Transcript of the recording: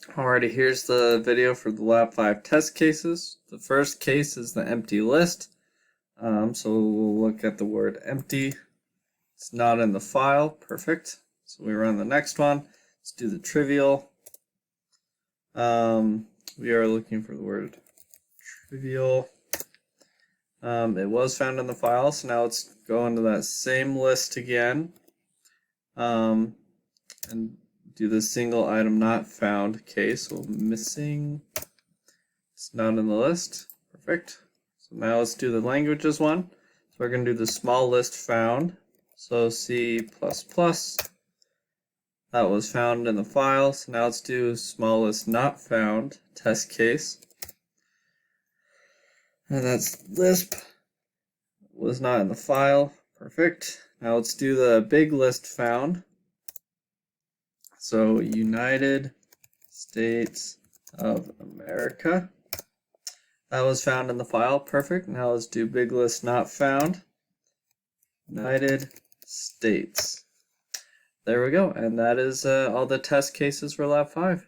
Alrighty, here's the video for the Lab 5 test cases. The first case is the empty list. So we'll look at the word empty. It's not in the file. Perfect. So we run the next one. Let's do the trivial. We are looking for the word trivial. It was found in the file, so now let's go into that same list again. And do the single item not found case. So missing, it's not in the list. Perfect. So now let's do the languages one. So we're going to do the small list found. So C++, that was found in the file. So now let's do small list not found test case. And that's Lisp, was not in the file. Perfect. Now let's do the big list found. So United States of America. That was found in the file. Perfect. Now let's do big list not found. United States. There we go. And that is all the test cases for Lab 5.